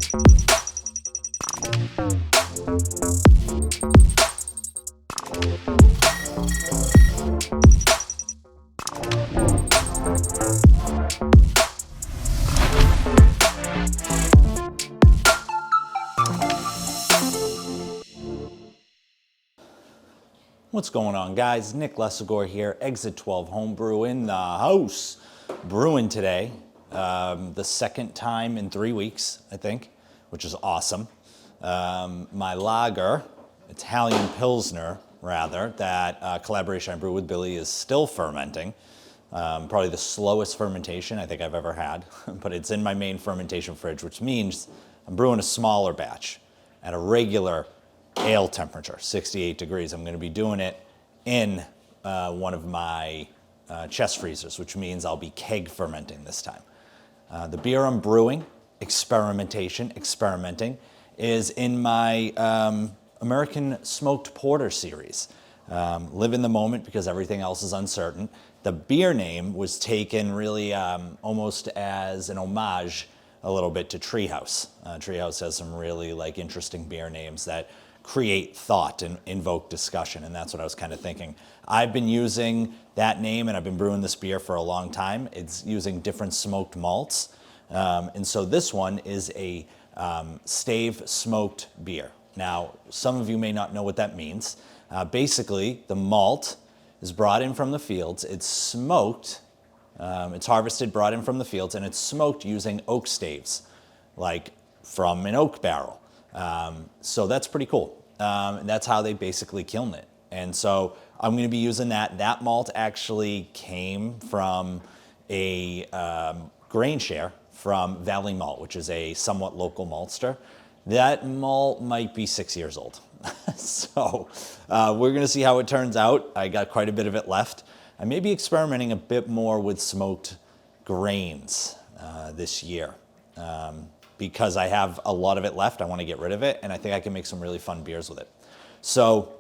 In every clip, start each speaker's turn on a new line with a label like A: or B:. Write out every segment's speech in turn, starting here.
A: What's going on, guys? Nick Lesegor here, Exit 12 Homebrew in the house. Brewing today, the second time in 3 weeks, I think, which is awesome. My lager, Italian Pilsner, rather, that collaboration I brewed with Billy is still fermenting. Probably the slowest fermentation I think I've ever had, but it's in my main fermentation fridge, which means I'm brewing a smaller batch at a regular ale temperature, 68 degrees. I'm going to be doing it in one of my chest freezers, which means I'll be keg fermenting this time. The beer I'm brewing, experimenting, is in my American Smoked Porter series. Live in the moment because everything else is uncertain. The beer name was taken really almost as an homage a little bit to Treehouse. Treehouse has some really interesting beer names that create thought and invoke discussion, and that's what I was kind of thinking. I've been using that name, and I've been brewing this beer for a long time. It's using different smoked malts, and so this one is a Stave Smoked beer. Now, some of you may not know what that means. Basically, the malt is brought in from the fields, it's smoked, it's harvested, brought in from the fields, and it's smoked using oak staves, like from an oak barrel. So that's pretty cool. And that's how they basically kiln it. And so I'm going to be using that. That malt actually came from a grain share from Valley Malt, which is a somewhat local maltster. That malt might be 6 years old. So we're going to see how it turns out. I got quite a bit of it left. I may be experimenting a bit more with smoked grains this year. Because I have a lot of it left, I want to get rid of it, and I think I can make some really fun beers with it. So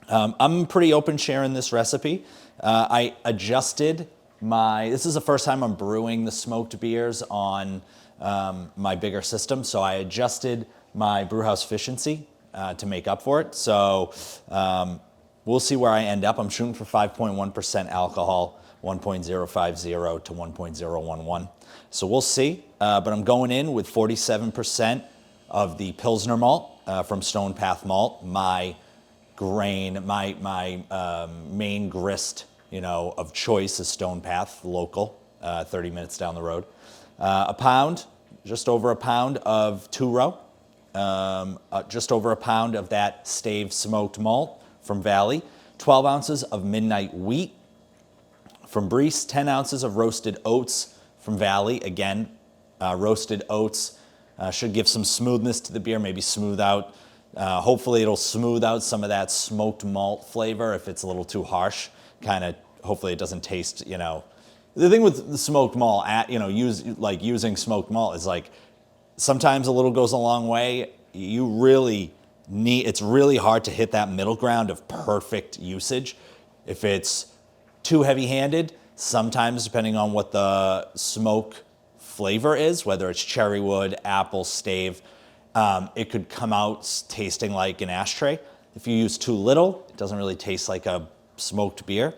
A: I'm pretty open sharing this recipe. I adjusted this is the first time I'm brewing the smoked beers on my bigger system, so I adjusted my brewhouse efficiency to make up for it. So we'll see where I end up. I'm shooting for 5.1% alcohol, 1.050 to 1.011. So we'll see, but I'm going in with 47% of the Pilsner malt from Stone Path Malt, my grain, my main grist, of choice is Stone Path, local, 30 minutes down the road. A pound, just over a pound of two-row, just over a pound of that Stave Smoked malt from Valley, 12 ounces of Midnight Wheat from Brew, 10 ounces of roasted oats from Valley. Again, roasted oats should give some smoothness to the beer, maybe smooth out. Hopefully it'll smooth out some of that smoked malt flavor if it's a little too harsh. Hopefully it doesn't taste, The thing with the smoked malt, using smoked malt is sometimes a little goes a long way. It's really hard to hit that middle ground of perfect usage. If it's too heavy-handed, sometimes, depending on what the smoke flavor is, whether it's cherry wood, apple, stave, it could come out tasting like an ashtray. If you use too little, it doesn't really taste like a smoked beer.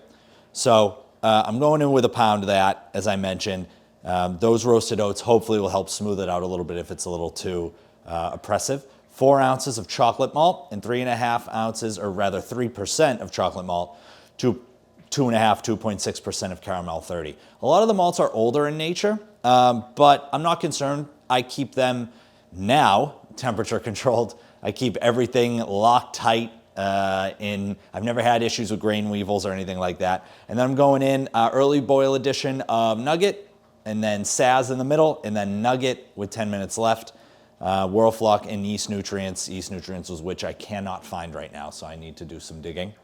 A: So I'm going in with a pound of that, as I mentioned. Those roasted oats hopefully will help smooth it out a little bit if it's a little too oppressive. 4 ounces of chocolate malt and 3.5 ounces, or rather 3% of chocolate malt, 2.6% of caramel 30. A lot of the malts are older in nature, but I'm not concerned. I keep them now temperature controlled. I keep everything locked tight I've never had issues with grain weevils or anything like that. And then I'm going in early boil edition of Nugget, and then Saz in the middle, and then Nugget with 10 minutes left. Whirlflock and Yeast Nutrients. Yeast Nutrients was which I cannot find right now, so I need to do some digging.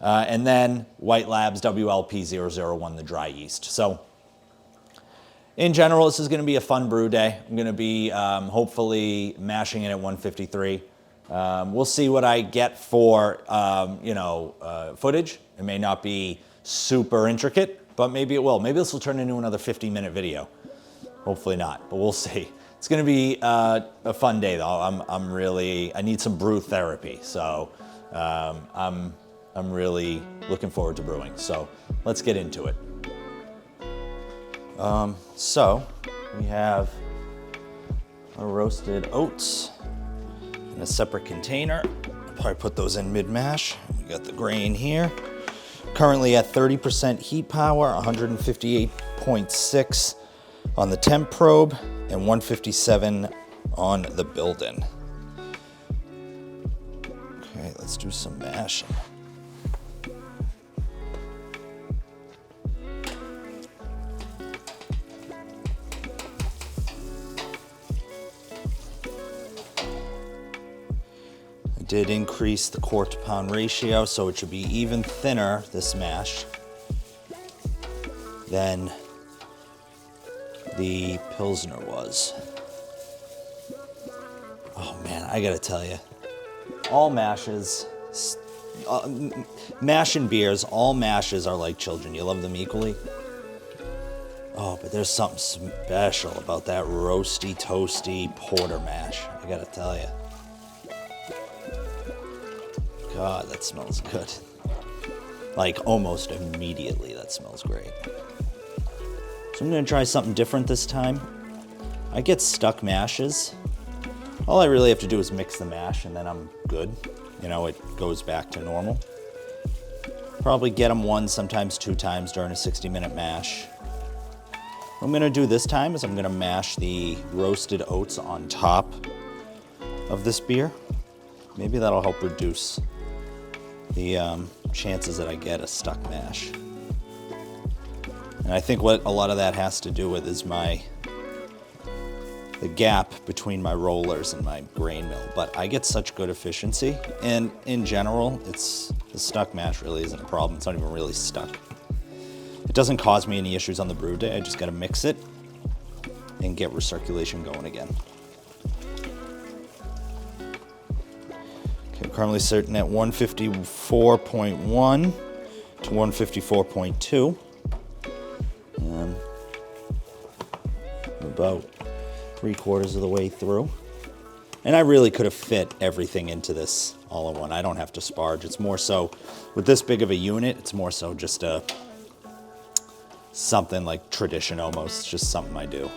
A: And then White Labs WLP001, the dry yeast. So in general, this is going to be a fun brew day. I'm going to be hopefully mashing it at 153. We'll see what I get for footage. It may not be super intricate, but maybe it will. Maybe this will turn into another 50-minute video. Hopefully not, but we'll see. It's gonna be a fun day though. I need some brew therapy, so I'm really looking forward to brewing. So let's get into it. So we have our roasted oats in a separate container. I'll probably put those in mid-mash. We got the grain here. Currently at 30% heat power, 158.6 on the temp probe, and 157 on the build-in. Okay, let's do some mashing. Did increase the quart to pound ratio, so it should be even thinner, this mash, than the Pilsner was. Oh man, I gotta tell you, all mashes, mash and beers, all mashes are like children. You love them equally. Oh, but there's something special about that roasty, toasty porter mash, I gotta tell you. God, that smells good. Like almost immediately, that smells great. So I'm gonna try something different this time. I get stuck mashes. All I really have to do is mix the mash and then I'm good. You know, it goes back to normal. Probably get them one, sometimes two times during a 60-minute mash. What I'm gonna do this time is I'm gonna mash the roasted oats on top of this beer. Maybe that'll help reduce the chances that I get a stuck mash. And I think what a lot of that has to do with is the gap between my rollers and my grain mill. But I get such good efficiency, and in general, the stuck mash really isn't a problem. It's not even really stuck. It doesn't cause me any issues on the brew day. I just gotta mix it and get recirculation going again. Okay, currently sitting at 154.1 to 154.2. And about 3/4 of the way through. And I really could have fit everything into this all in one. I don't have to sparge. It's more so, with this big of a unit, it's more so just something like tradition almost. It's just something I do.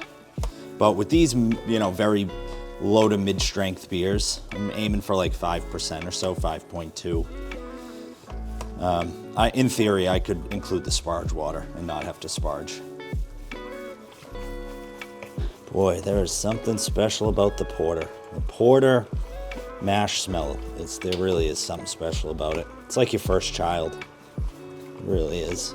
A: But with these, very low to mid-strength beers, I'm aiming for like 5% or so, 5.2. In theory, I could include the sparge water and not have to sparge. Boy, there is something special about the porter. The porter mash smell, there really is something special about it. It's like your first child. It really is.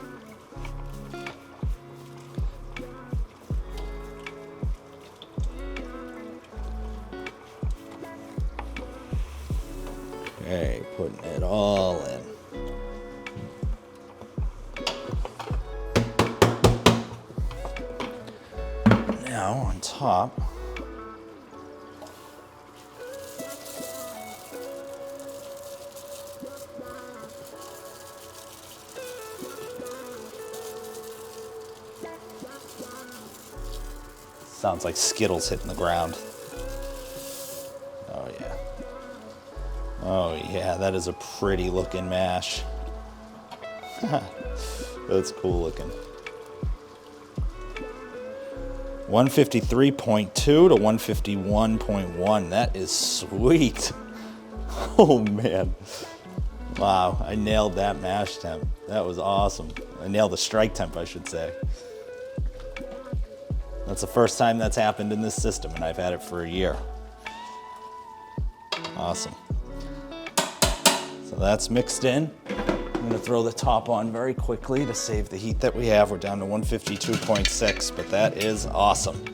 A: Okay, putting it all in. Now on top, sounds like Skittles hitting the ground. Oh yeah. Oh yeah, that is a pretty looking mash. That's cool looking. 153.2 to 151.1. That is sweet. Oh man. Wow, I nailed that mash temp. That was awesome. I nailed the strike temp, I should say. That's the first time that's happened in this system, and I've had it for a year. Awesome. So that's mixed in. I'm gonna throw the top on very quickly to save the heat that we have. We're down to 152.6, but that is awesome.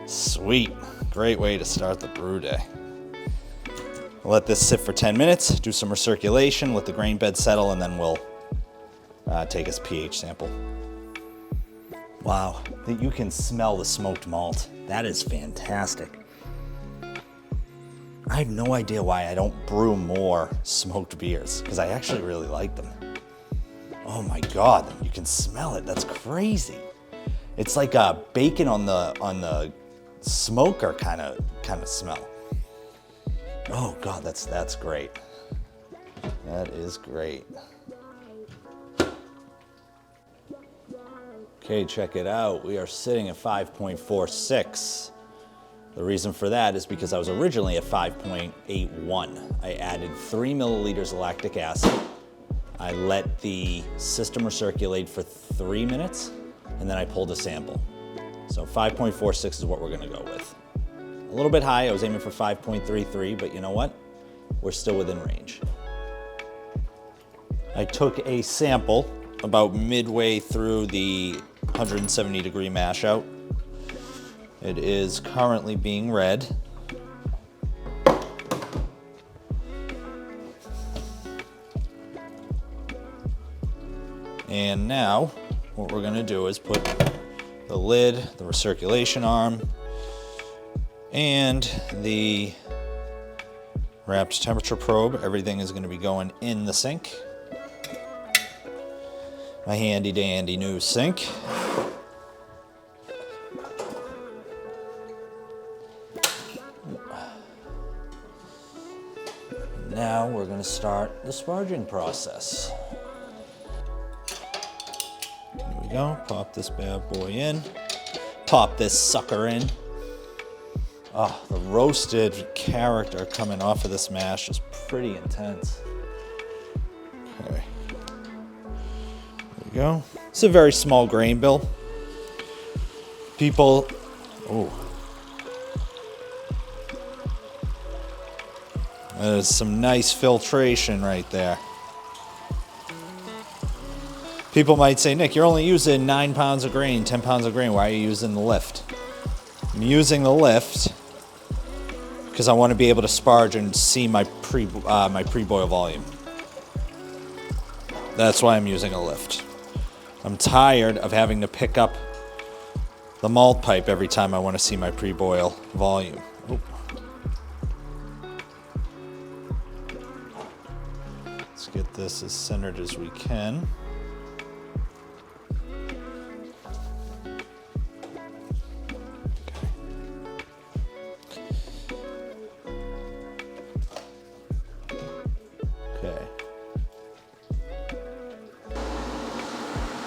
A: Sweet, great way to start the brew day. We'll let this sit for 10 minutes, do some recirculation, let the grain bed settle, and then we'll take his pH sample. Wow, you can smell the smoked malt. That is fantastic. I have no idea why I don't brew more smoked beers, because I actually really like them. Oh my God, you can smell it. That's crazy. It's like bacon on the smoker kind of smell. Oh God, that's great. That is great. Okay, check it out. We are sitting at 5.46. The reason for that is because I was originally at 5.81. I added 3 milliliters of lactic acid. I let the system recirculate for 3 minutes, and then I pulled a sample. So 5.46 is what we're gonna go with. A little bit high, I was aiming for 5.33, but you know what? We're still within range. I took a sample about midway through the 170 degree mash out. It is currently being read. And now what we're gonna do is put the lid, the recirculation arm, and the wrapped temperature probe. Everything is gonna be going in the sink. My handy dandy new sink. Now we're going to start the sparging process. Here we go, pop this bad boy in. Pop this sucker in. Oh, the roasted character coming off of this mash is pretty intense. Okay. There we go. It's a very small grain bill. People, oh. There's some nice filtration right there. People might say, Nick, you're only using 9 pounds of grain, 10 pounds of grain. Why are you using the lift? I'm using the lift because I want to be able to sparge and see my pre-boil volume. That's why I'm using a lift. I'm tired of having to pick up the malt pipe every time I want to see my pre-boil volume. Oop. Let's get this as centered as we can.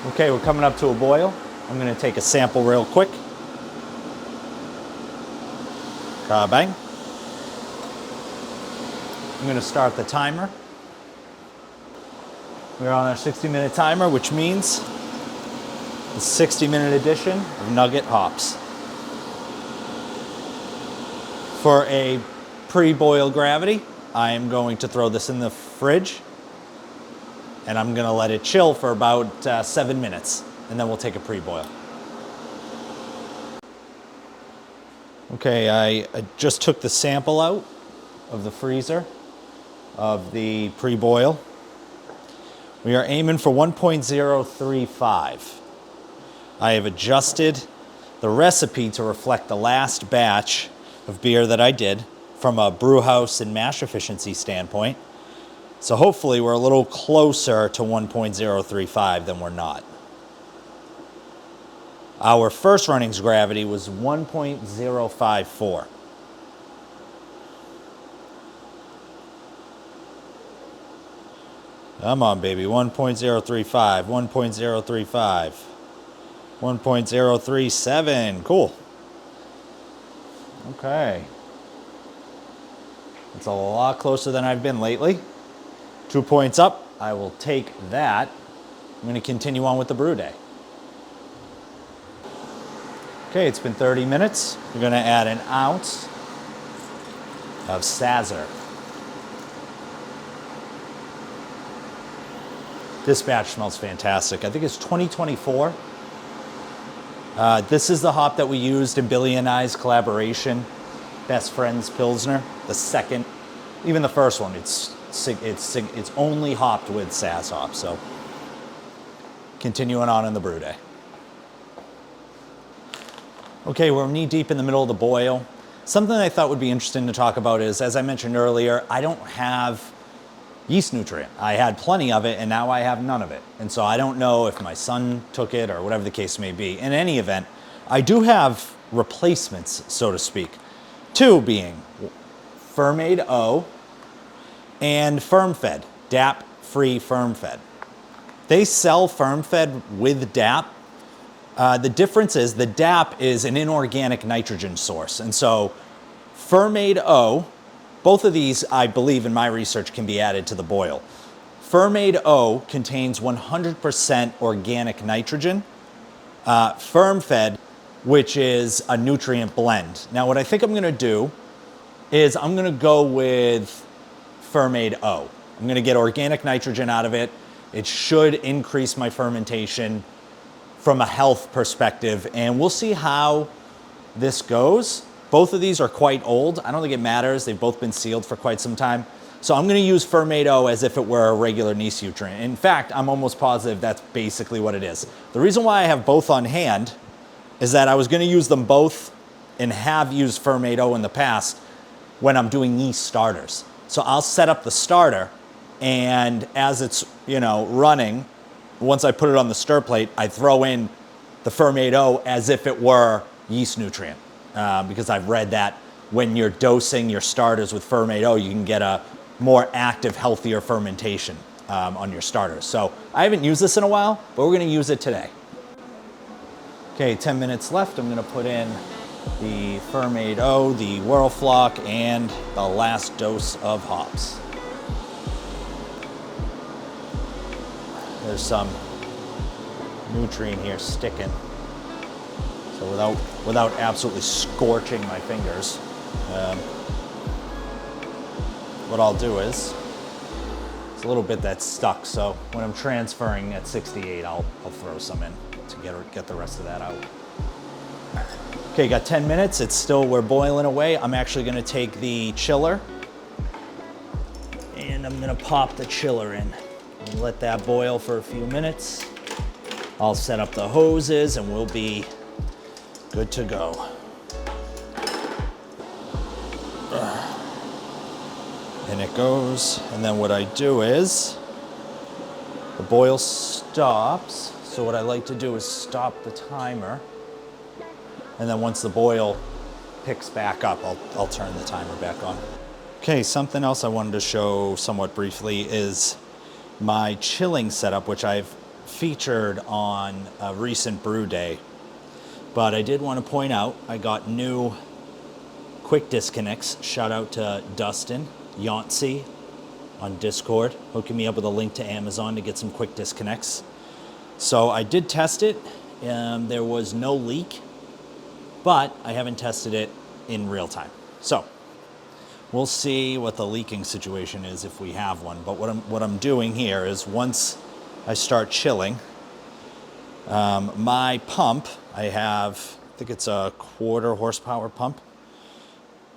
A: Okay, we're coming up to a boil. I'm gonna take a sample real quick. Bang. I'm gonna start the timer. We're on our 60-minute timer, which means the 60-minute edition of Nugget hops. For a pre-boil gravity, I am going to throw this in the fridge and I'm gonna let it chill for about 7 minutes, and then we'll take a pre-boil. Okay, I just took the sample out of the freezer of the pre-boil. We are aiming for 1.035. I have adjusted the recipe to reflect the last batch of beer that I did from a brew house and mash efficiency standpoint. So hopefully we're a little closer to 1.035 than we're not. Our first running's gravity was 1.054. Come on, baby. 1.035, 1.035, 1.037. Cool. Okay. It's a lot closer than I've been lately. 2 points up. I will take that. I'm going to continue on with the brew day. Okay, it's been 30 minutes. We're going to add an ounce of Sazerac. This batch smells fantastic. I think it's 2024. This is the hop that we used in Billy and I's collaboration, Best Friends Pilsner. The second, even the first one, it's only hopped with Saz hop. So continuing on in the brew day. Okay, we're knee deep in the middle of the boil. Something I thought would be interesting to talk about is, as I mentioned earlier, I don't have yeast nutrient. I had plenty of it and now I have none of it. And so I don't know if my son took it or whatever the case may be. In any event, I do have replacements, so to speak. Two being Fermade O and Firm-Fed, DAP-free Firm-Fed. They sell Firm-Fed with DAP. The difference is the DAP is an inorganic nitrogen source. And so Fermade O, both of these, I believe in my research, can be added to the boil. Fermade O contains 100% organic nitrogen. Firm-Fed, which is a nutrient blend. Now what I think I'm gonna do is I'm gonna go with Fermade O. I'm gonna get organic nitrogen out of it. It should increase my fermentation from a health perspective, and we'll see how this goes. Both of these are quite old. I don't think it matters. They've both been sealed for quite some time. So I'm gonna use Fermade O as if it were a regular yeast nutrient. In fact, I'm almost positive that's basically what it is. The reason why I have both on hand is that I was gonna use them both and have used Fermade O in the past when I'm doing yeast starters. So I'll set up the starter, and as it's, you know, running, once I put it on the stir plate, I throw in the Fermade O as if it were yeast nutrient. Because I've read that when you're dosing your starters with Fermade O, you can get a more active, healthier fermentation on your starters. So I haven't used this in a while, but we're gonna use it today. Okay, 10 minutes left. I'm gonna put in the Fermade O, the Whirlflock, and the last dose of hops. There's some nutrient here sticking. So without absolutely scorching my fingers, what I'll do is, it's a little bit that's stuck, so when I'm transferring at 68, I'll throw some in to get the rest of that out. Okay, got 10 minutes. We're boiling away. I'm actually gonna take the chiller and I'm gonna pop the chiller in and let that boil for a few minutes. I'll set up the hoses and we'll be good to go. And it goes, and then what I do is, the boil stops. So what I like to do is stop the timer. And then once the boil picks back up, I'll turn the timer back on. Okay, something else I wanted to show somewhat briefly is my chilling setup, which I've featured on a recent brew day. But I did want to point out, I got new quick disconnects. Shout out to Dustin Yancey on Discord, hooking me up with a link to Amazon to get some quick disconnects. So I did test it. There was no leak, but I haven't tested it in real time. So we'll see what the leaking situation is if we have one. But what I'm doing here is once I start chilling, my pump, I think it's a 1/4 horsepower pump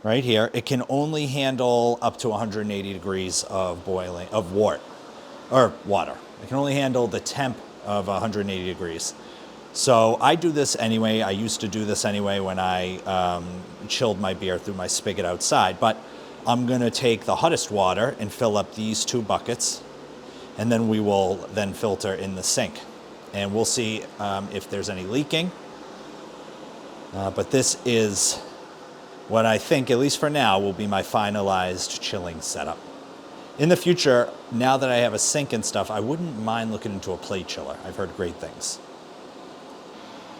A: right here. It can only handle up to 180 degrees of boiling, of water. It can only handle the temp of 180 degrees. So I do this anyway. I used to do this anyway when I chilled my beer through my spigot outside, but I'm gonna take the hottest water and fill up these 2 buckets, and then we will then filter in the sink. And we'll see if there's any leaking. But this is what I think, at least for now, will be my finalized chilling setup. In the future, now that I have a sink and stuff, I wouldn't mind looking into a plate chiller. I've heard great things.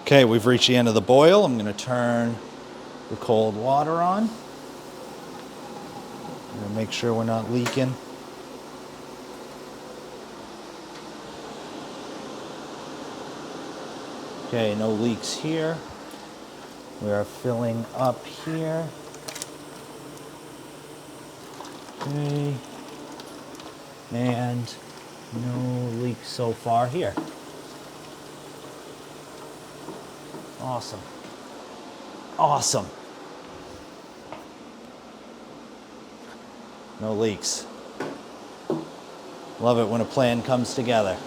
A: Okay, we've reached the end of the boil. I'm gonna turn the cold water on. I'm gonna make sure we're not leaking. Okay, no leaks here. We are filling up here. Okay. And no leaks so far here. Awesome. Awesome. No leaks. Love it when a plan comes together.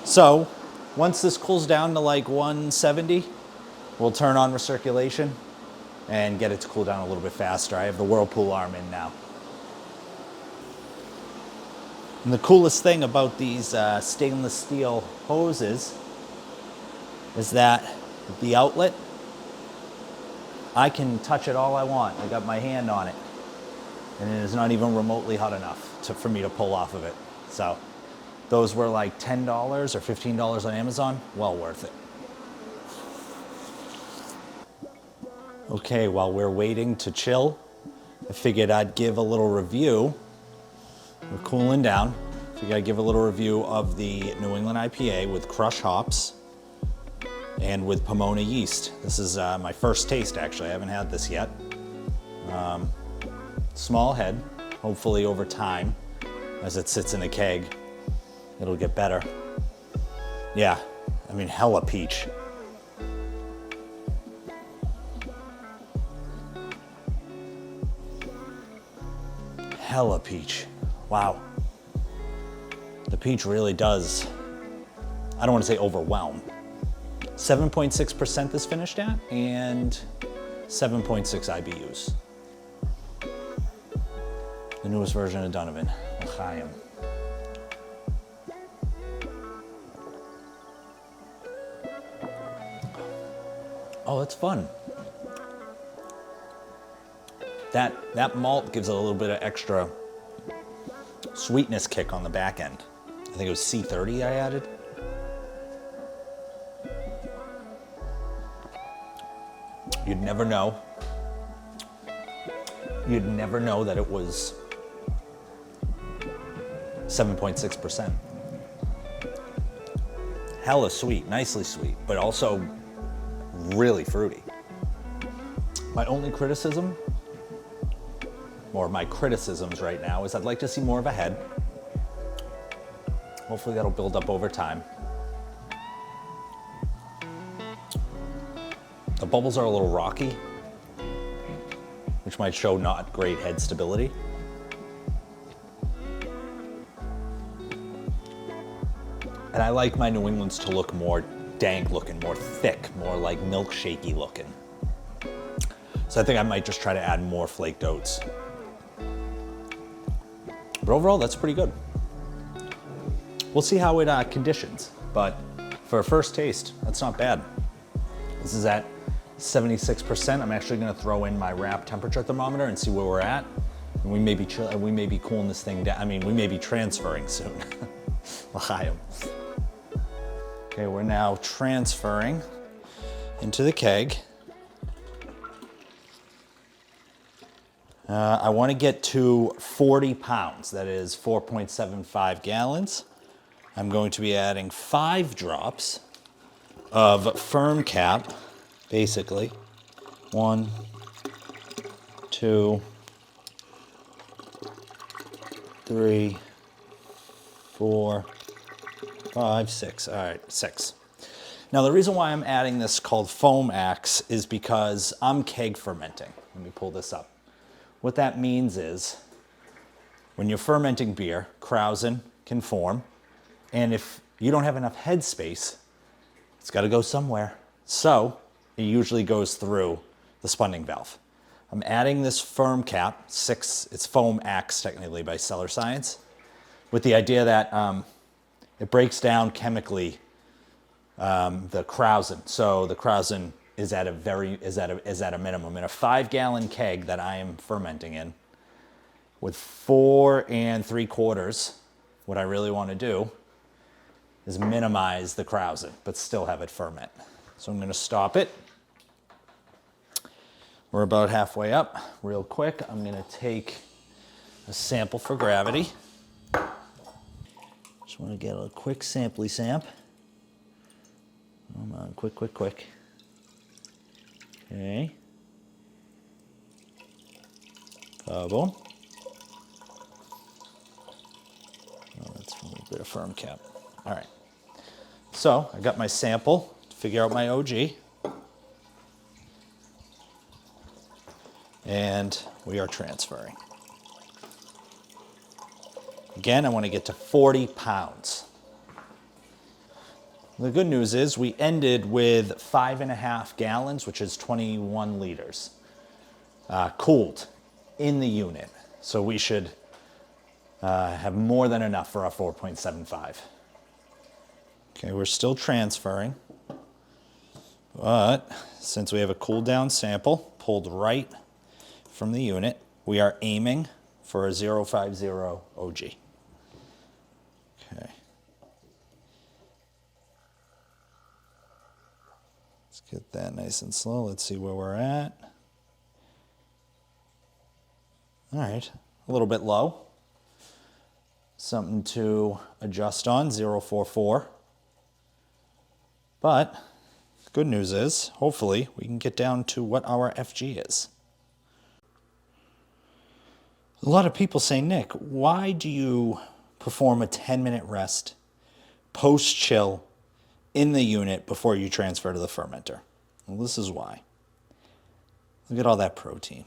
A: So, once this cools down to like 170, we'll turn on recirculation and get it to cool down a little bit faster. I have the Whirlpool arm in now. And the coolest thing about these stainless steel hoses is that the outlet I can touch it all I want. I got my hand on it. And it is not even remotely hot enough for me to pull off of it. So those were like $10 or $15 on Amazon. Well worth it. Okay, while we're waiting to chill, I figured I'd give a little review. We're cooling down. I figured I'd give a little review of the New England IPA with Krush hops and with Pomona yeast. This is my first taste, actually. I haven't had this yet. Small head. Hopefully over time, as it sits in a keg, it'll get better. Yeah, I mean, hella peach. Hella peach. Wow. The peach really does, I don't want to say overwhelm. 7.6% this finished at, and 7.6 IBUs. The newest version of Donovan, L'chaim. Oh, that's fun. That malt gives it a little bit of extra sweetness kick on the back end. I think it was C30 I added. You'd never know. You'd never know that it was 7.6%. Hella sweet, nicely sweet, but also really fruity. My only criticism, or my criticisms right now, is I'd like to see more of a head. Hopefully that'll build up over time. The bubbles are a little rocky, which might show not great head stability. And I like my New Englands to look more dank looking, more thick, more like milkshakey looking. So I think I might just try to add more flaked oats. But overall, that's pretty good. We'll see how it conditions, but for a first taste, that's not bad. This is at 76%. I'm actually gonna throw in my wrap temperature thermometer and see where we're at. And we may be cooling this thing down. I mean, we may be transferring soon. L'chaim. Okay, we're now transferring into the keg. I want to get to 40 pounds, that is 4.75 gallons. I'm going to be adding 5 drops of firm cap, basically. 1, 2, 3, 4, 5, 6. All right, 6. Now the reason why I'm adding this called foam axe is because I'm keg fermenting. Let me pull this up. What that means is when you're fermenting beer, krausen can form, and if you don't have enough head space, it's got to go somewhere. So it usually goes through the spunning valve. I'm adding this firm cap, 6, it's foam axe technically by Cellar Science, with the idea that it breaks down chemically the krausen. So the krausen is at a minimum. In a 5-gallon keg that I am fermenting in, with 4 3/4, what I really want to do is minimize the krausen, but still have it ferment. So I'm going to stop it. We're about halfway up. Real quick, I'm going to take a sample for gravity. Just want to get a quick sampley samp. Come on, quick. Okay. Couple. Oh, that's from a bit of firm cap. All right. So I got my sample to figure out my OG. And we are transferring. Again, I want to get to 40 pounds. The good news is we ended with 5.5 gallons, which is 21 liters, cooled in the unit. So we should have more than enough for our 4.75. Okay, we're still transferring, but since we have a cool down sample, pulled right from the unit. We are aiming for a 050 OG. Okay. Let's get that nice and slow. Let's see where we're at. All right, a little bit low. Something to adjust on, 044. But good news is, hopefully, we can get down to what our FG is. A lot of people say, Nick, why do you perform a 10-minute rest post-chill in the unit before you transfer to the fermenter? Well, this is why. Look at all that protein.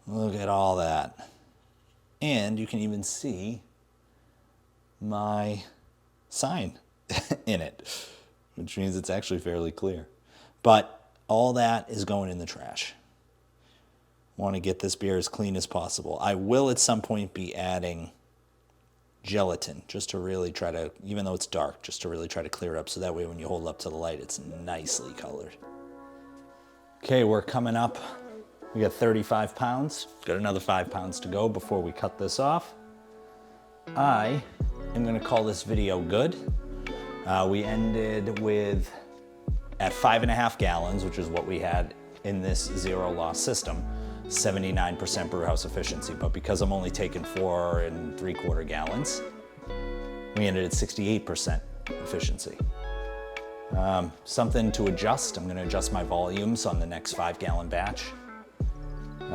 A: Look at all that. And you can even see my sign in it, which means it's actually fairly clear. But all that is going in the trash. Want to get this beer as clean as possible. I will at some point be adding gelatin just to really try to, even though it's dark, just to really try to clear it up so that way when you hold it up to the light, it's nicely colored. Okay, we're coming up. We got 35 pounds. Got another 5 pounds to go before we cut this off. I am going to call this video good. We ended with, at 5.5 gallons, which is what we had in this zero loss system, 79% brew house efficiency. But because I'm only taking 4 3/4 gallons, we ended at 68% efficiency. Something to adjust. I'm going to adjust my volumes on the next 5-gallon batch.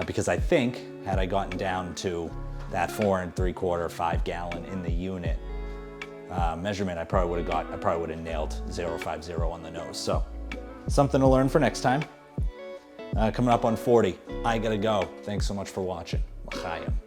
A: Because I think, had I gotten down to that 4 3/4, 5 gallon in the unit measurement, I probably would have nailed 050 on the nose. So, something to learn for next time. Coming up on 40. I gotta go. Thanks so much for watching. L'chaim.